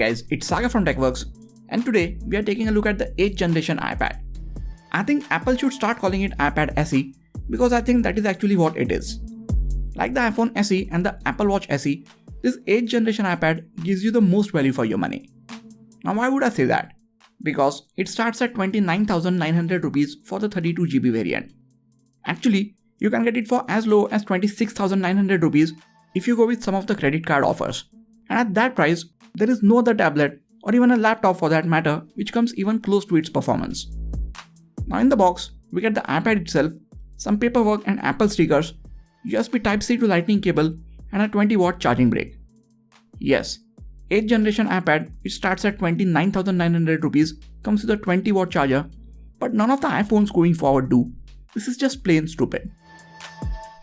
guys, it's Saga from TechWorks, and today we are taking a look at the 8th generation iPad. I think Apple should start calling it iPad SE because I think that is actually what it is. Like the iPhone SE and the Apple Watch SE, this 8th generation iPad gives you the most value for your money. Now why would I say that? Because it starts at 29,900 rupees for the 32GB variant. Actually, you can get it for as low as 26,900 rupees if you go with some of the credit card offers. And at that price, there is no other tablet or even a laptop for that matter which comes even close to its performance. Now in the box, we get the iPad itself, some paperwork and Apple stickers, USB Type-C to Lightning cable and a 20-watt charging brick. Yes, 8th generation iPad, it starts at 29,900 rupees, comes with a 20-watt charger, but none of the iPhones going forward do. This is just plain stupid.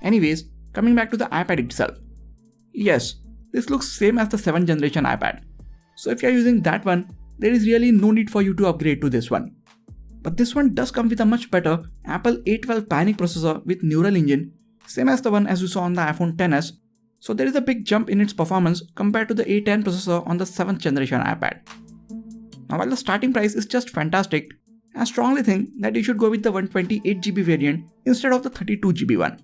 Anyways, coming back to the iPad itself. Yes, this looks same as the 7th generation iPad. So if you are using that one, there is really no need for you to upgrade to this one. But this one does come with a much better Apple A12 Bionic processor with Neural Engine, same as the one as you saw on the iPhone XS. So there is a big jump in its performance compared to the A10 processor on the 7th generation iPad. Now while the starting price is just fantastic, I strongly think that you should go with the 128GB variant instead of the 32GB one.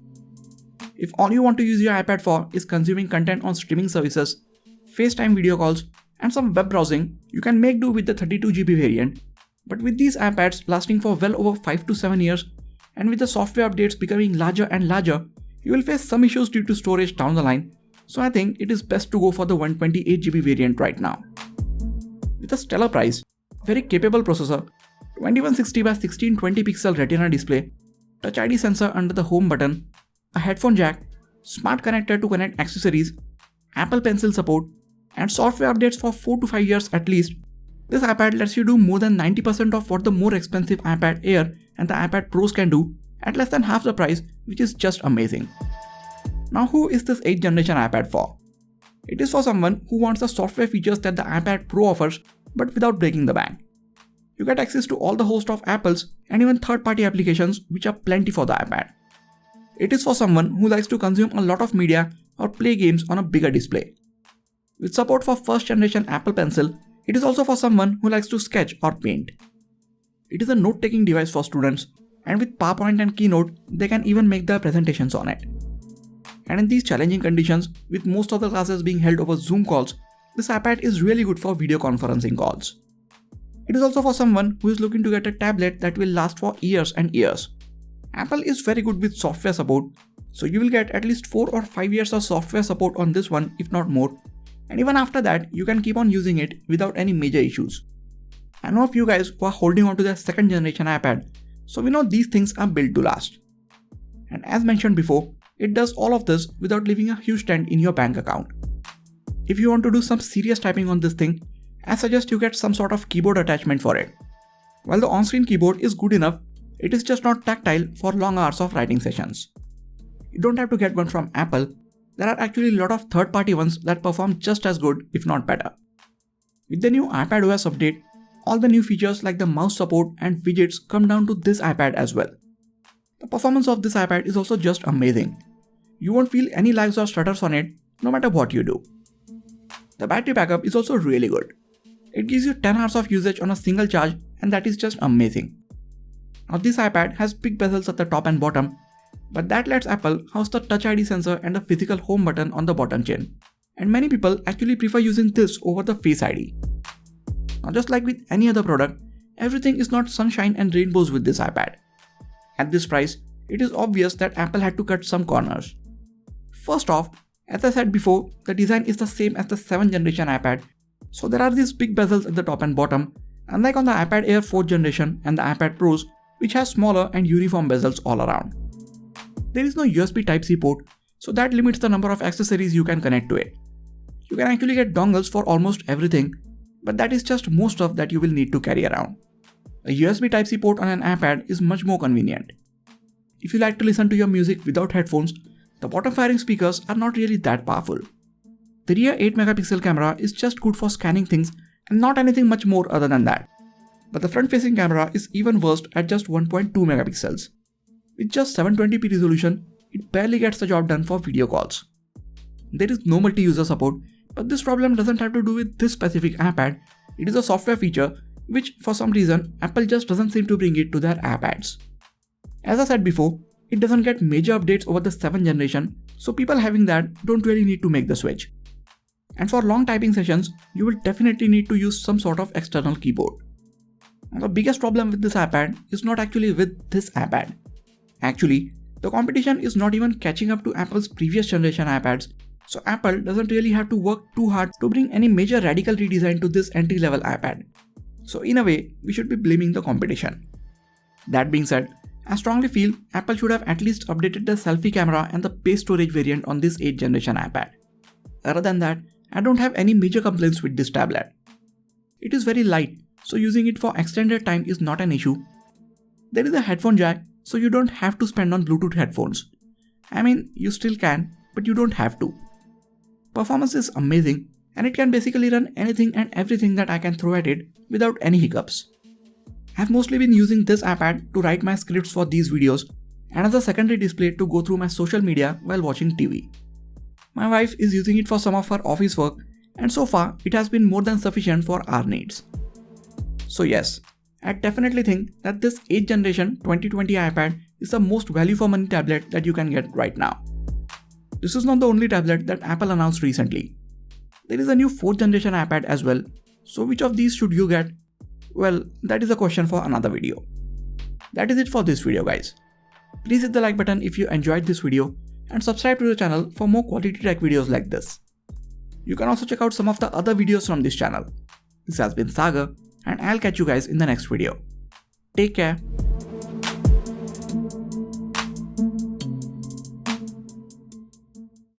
If all you want to use your iPad for is consuming content on streaming services, FaceTime video calls, and some web browsing, you can make do with the 32GB variant. But with these iPads lasting for well over 5 to 7 years, and with the software updates becoming larger and larger, you will face some issues due to storage down the line, so I think it is best to go for the 128GB variant right now. With a stellar price, very capable processor, 2160x1620 pixel Retina display, Touch ID sensor under the home button, a headphone jack, smart connector to connect accessories, Apple Pencil support, and software updates for 4 to 5 years at least, this iPad lets you do more than 90% of what the more expensive iPad Air and the iPad Pros can do at less than half the price, which is just amazing. Now who is this 8th generation iPad for? It is for someone who wants the software features that the iPad Pro offers but without breaking the bank. You get access to all the host of Apple's and even third-party applications which are plenty for the iPad. It is for someone who likes to consume a lot of media or play games on a bigger display. With support for 1st generation Apple Pencil, it is also for someone who likes to sketch or paint. It is a note-taking device for students, and with PowerPoint and Keynote, they can even make their presentations on it. And in these challenging conditions, with most of the classes being held over Zoom calls, this iPad is really good for video conferencing calls. It is also for someone who is looking to get a tablet that will last for years and years. Apple is very good with software support, so you will get at least 4 or 5 years of software support on this one, if not more. And even after that, you can keep on using it without any major issues. I know a few guys who are holding on to their 2nd generation iPad, so we know these things are built to last. And as mentioned before, it does all of this without leaving a huge dent in your bank account. If you want to do some serious typing on this thing, I suggest you get some sort of keyboard attachment for it. While the on-screen keyboard is good enough, it is just not tactile for long hours of writing sessions. You don't have to get one from Apple. There are actually a lot of third-party ones that perform just as good, if not better. With the new iPadOS update, all the new features like the mouse support and widgets come down to this iPad as well. The performance of this iPad is also just amazing. You won't feel any lags or stutters on it, no matter what you do. The battery backup is also really good. It gives you 10 hours of usage on a single charge, and that is just amazing. Now this iPad has big bezels at the top and bottom, but that lets Apple house the Touch ID sensor and a physical home button on the bottom chin. And many people actually prefer using this over the Face ID. Now just like with any other product, everything is not sunshine and rainbows with this iPad. At this price, it is obvious that Apple had to cut some corners. First off, as I said before, the design is the same as the 7th generation iPad, so there are these big bezels at the top and bottom, unlike on the iPad Air 4th generation and the iPad Pros, which has smaller and uniform bezels all around. There is no USB Type-C port, so that limits the number of accessories you can connect to it. You can actually get dongles for almost everything, but that is just most stuff that you will need to carry around. A USB Type-C port on an iPad is much more convenient. If you like to listen to your music without headphones, the bottom-firing speakers are not really that powerful. The rear 8MP camera is just good for scanning things and not anything much more other than that. But the front-facing camera is even worse at just 1.2MP. With just 720p resolution, it barely gets the job done for video calls. There is no multi-user support, But this problem doesn't have to do with this specific iPad, it is a software feature which for some reason Apple just doesn't seem to bring it to their iPads. As I said before, it doesn't get major updates over the 7th generation, so people having that don't really need to make the switch. And for long typing sessions, you will definitely need to use some sort of external keyboard. And the biggest problem with this iPad is not actually with this iPad. Actually, the competition is not even catching up to Apple's previous generation iPads, so Apple doesn't really have to work too hard to bring any major radical redesign to this entry-level iPad. So in a way, we should be blaming the competition. That being said, I strongly feel Apple should have at least updated the selfie camera and the base storage variant on this 8th generation iPad. Other than that, I don't have any major complaints with this tablet. It is very light, so using it for extended time is not an issue. There is a headphone jack, so you don't have to spend on Bluetooth headphones. I mean, you still can, but you don't have to. Performance is amazing, and it can basically run anything and everything that I can throw at it without any hiccups. I've mostly been using this iPad to write my scripts for these videos and as a secondary display to go through my social media while watching TV. My wife is using it for some of her office work, and so far it has been more than sufficient for our needs. So yes, I definitely think that this 8th generation 2020 iPad is the most value for money tablet that you can get right now. This is not the only tablet that Apple announced recently. There is a new 4th generation iPad as well, so which of these should you get? Well, that is a question for another video. That is it for this video guys. Please hit the like button if you enjoyed this video and subscribe to the channel for more quality tech videos like this. You can also check out some of the other videos from this channel. This has been Sagar, and I'll catch you guys in the next video. Take care.